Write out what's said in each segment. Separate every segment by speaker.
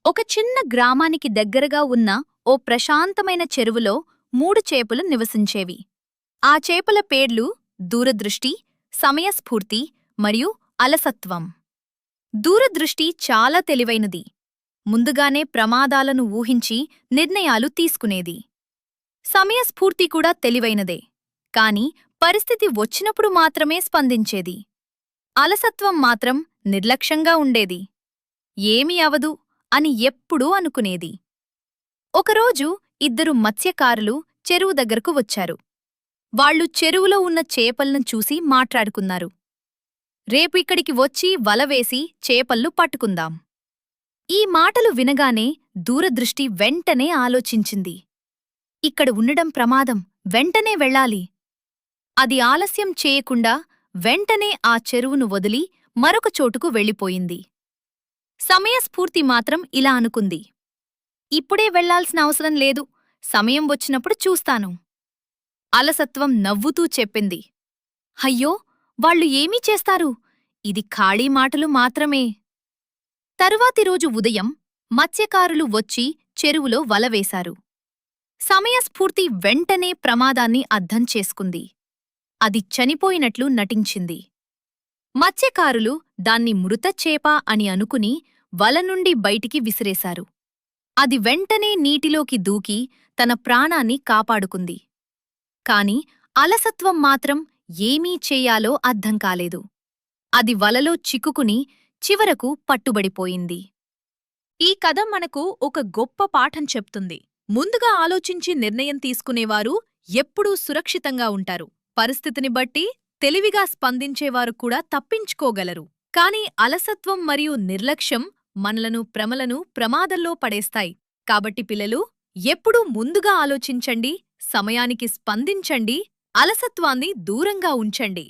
Speaker 1: ఒక చిన్న గ్రామానికి దగ్గరగా ఉన్న ఓ ప్రశాంతమైన చెరువులో 3 చేపలు నివసించేవి. ఆ చేపల పేర్లు దూరదృష్టి, సమయస్ఫూర్తి మరియు అలసత్వం. దూరదృష్టి చాలా తెలివైనది. ముందుగానే ప్రమాదాలను ఊహించి నిర్ణయాలు తీసుకునేది. సమయస్ఫూర్తి కూడా తెలివైనదే, కాని పరిస్థితి వచ్చినప్పుడు మాత్రమే స్పందించేది. అలసత్వం మాత్రం నిర్లక్ష్యంగా ఉండేది. ఏమీ అవదు అని ఎప్పుడూ అనుకునేది. ఒకరోజు 2 మత్స్యకారులు చెరువు దగ్గరకు వచ్చారు. వాళ్ళు చెరువులో ఉన్న చేపలను చూసి మాట్లాడుకున్నారు. రేపు ఇక్కడికి వచ్చి వలవేసి చేపల్లు పట్టుకుందాం. ఈ మాటలు వినగానే దూరదృష్టి వెంటనే ఆలోచించింది. ఇక్కడ ఉండడం ప్రమాదం, వెంటనే వెళ్ళాలి. అది ఆలస్యం చేయకుండా వెంటనే ఆ చెరువును వదిలి మరొక చోటుకు వెళ్ళిపోయింది. సమయస్ఫూర్తి మాత్రం ఇలా అనుకుంది. ఇప్పుడే వెళ్లాల్సిన అవసరం లేదు, సమయం వచ్చినప్పుడు చూస్తాను. అలసత్వం నవ్వుతూ చెప్పింది. అయ్యో, వాళ్ళు ఏమీ చేస్తారు, ఇది ఖాళీ మాటలు మాత్రమే. తరువాతి రోజు ఉదయం మత్స్యకారులు వచ్చి చెరువులో వలవేశారు. సమయస్ఫూర్తి వెంటనే ప్రమాదాన్ని అర్థం చేసుకుంది. అది చనిపోయినట్లు నటించింది. మత్స్యకారులు దాన్ని మృత చేప అని అనుకుని వల నుండి బయటికి విసిరేశారు. అది వెంటనే నీటిలోకి దూకి తన ప్రాణాన్ని కాపాడుకుంది. కాని అలసత్వం మాత్రం ఏమీ చెయ్యాలో అర్థం కాలేదు. అది వలలో చిక్కుకుని చివరకు పట్టుబడిపోయింది.
Speaker 2: ఈ కథ మనకు ఒక గొప్ప పాఠం చెప్తుంది. ముందుగా ఆలోచించి నిర్ణయం తీసుకునేవారు ఎప్పుడూ సురక్షితంగా ఉంటారు. పరిస్థితిని బట్టి తెలివిగా స్పందించేవారు కూడా తప్పించుకోగలరు. కాని అలసత్వం మరియు నిర్లక్ష్యం మనలను ప్రమాదంలో పడేస్తాయి. కాబట్టి పిల్లలు, ఎప్పుడూ ముందుగా ఆలోచించండి, సమయానికి స్పందించండి, అలసత్వాన్ని దూరంగా ఉంచండి.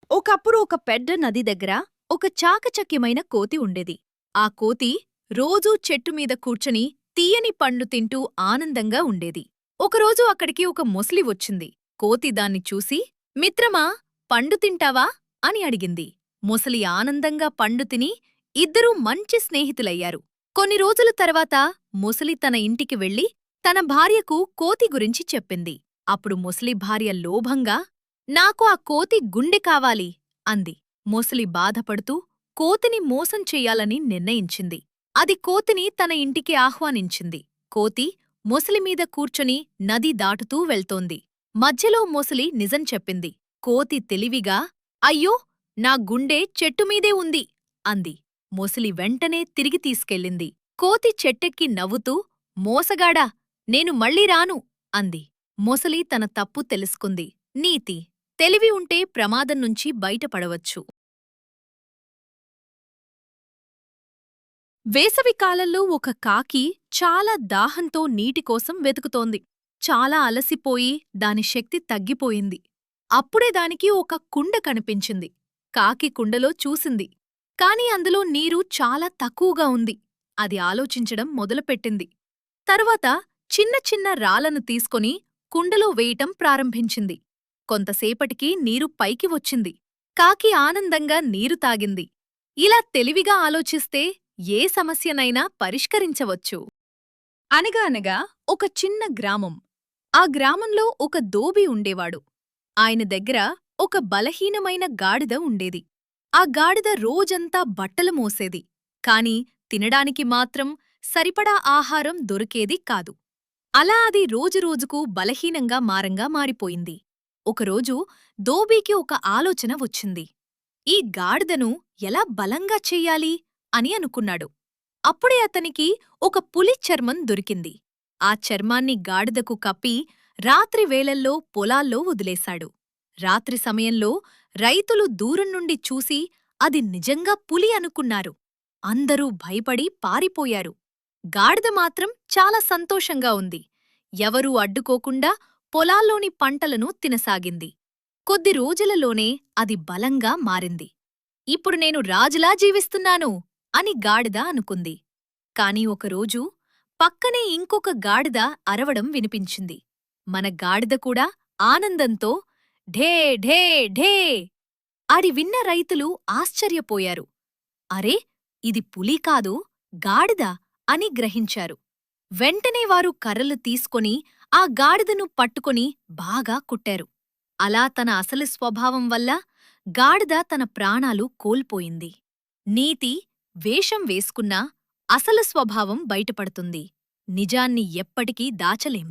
Speaker 2: ఒకప్పుడు ఒక పెద్ద నది దగ్గర ఒక చాకచక్యమైన కోతి ఉండేది. ఆ కోతి రోజూ చెట్టుమీద కూర్చొని తీయని పండ్లు తింటూ ఆనందంగా ఉండేది. ఒకరోజు అక్కడికి ఒక మొసలి వచ్చింది. కోతి దాన్ని చూసి, మిత్రమా, పండు తింటావా అని అడిగింది. మొసలి ఆనందంగా పండు తిని ఇద్దరూ మంచి స్నేహితులయ్యారు. కొన్ని రోజుల తర్వాత మొసలి తన ఇంటికి వెళ్లి తన భార్యకు కోతి గురించి చెప్పింది. అప్పుడు మొసలి భార్య లోభంగా, నాకు ఆ కోతి గుండె కావాలి అంది. మొసలి బాధపడుతూ కోతిని మోసం చెయ్యాలని నిర్ణయించింది. అది కోతిని తన ఇంటికి ఆహ్వానించింది. కోతి మొసలిమీద కూర్చొని నది దాటుతూ వెళ్తోంది. మధ్యలో మొసలి నిజం చెప్పింది. కోతి తెలివిగా, అయ్యో, నా గుండె చెట్టుమీదే ఉంది అంది. మొసలి వెంటనే తిరిగి తీసుకెళ్ళింది. కోతి చెట్టెక్కి నవ్వుతూ, మోసగాడా, నేను మళ్ళీ రాను అంది. మొసలి తన తప్పు తెలుసుకుంది. నీతి: తెలివి ఉంటే ప్రమాదం నుంచి బయటపడవచ్చు. వేసవికాలంలో ఒక కాకి చాలా దాహంతో నీటి కోసం వెతుకుతోంది. చాలా అలసిపోయి దాని శక్తి తగ్గిపోయింది. అప్పుడే దానికి ఒక కుండ కనిపించింది. కాకి కుండలో చూసింది. కాని అందులో నీరు చాలా తక్కువగా ఉంది. అది ఆలోచించడం మొదలుపెట్టింది. తర్వాత చిన్న చిన్న రాళ్లను తీసుకొని కుండలో వేయటం ప్రారంభించింది. కొంతసేపటికి నీరు పైకి వచ్చింది. కాకి ఆనందంగా నీరు తాగింది. ఇలా తెలివిగా ఆలోచిస్తే ఏ సమస్యనైనా పరిష్కరించవచ్చు. అనగా ఒక చిన్న గ్రామం. ఆ గ్రామంలో ఒక దోబి ఉండేవాడు. ఆయన దగ్గర ఒక బలహీనమైన గాడిద ఉండేది. ఆ గాడిద రోజంతా బట్టలు మోసేది. కాని తినడానికి మాత్రం సరిపడా ఆహారం దొరికేది కాదు. అలా అది రోజురోజుకు బలహీనంగా మారిపోయింది. ఒకరోజు దోబీకి ఒక ఆలోచన వచ్చింది. ఈ గాడిదను ఎలా బలంగా చెయ్యాలి అని అనుకున్నాడు. అప్పుడే అతనికి ఒక పులి చర్మం దొరికింది. ఆ చర్మాన్ని గాడిదకు కప్పి రాత్రి వేళల్లో పొలాల్లో వదిలేశాడు. రాత్రి సమయంలో రైతులు దూరం నుండి చూసి అది నిజంగా పులి అనుకున్నారు. అందరూ భయపడి పారిపోయారు. గాడిద మాత్రం చాలా సంతోషంగా ఉంది. ఎవరూ అడ్డుకోకుండా పొలాల్లోని పంటలను తినసాగింది. కొద్ది రోజులలోనే అది బలంగా మారింది. ఇప్పుడు నేను రాజులా జీవిస్తున్నాను అని గాడిద అనుకుంది. కాని ఒకరోజు పక్కనే ఇంకొక గాడిద అరవడం వినిపించింది. మన గాడిద కూడా ఆనందంతో ఢే ఢే ఢే అది విన్న రైతులు ఆశ్చర్యపోయారు. అరే, ఇది పులి కాదు, గాడిద అని గ్రహించారు. వెంటనే వారు కర్రలు తీసుకొని ఆ గాడిదను పట్టుకొని బాగా కుట్టారు. అలా తన అసలు స్వభావం వల్ల గాడిద తన ప్రాణాలు కోల్పోయింది. నీతి: వేషం వేసుకున్నా అసలు స్వభావం బయటపడుతుంది. నిజాన్ని ఎప్పటికీ దాచలేం.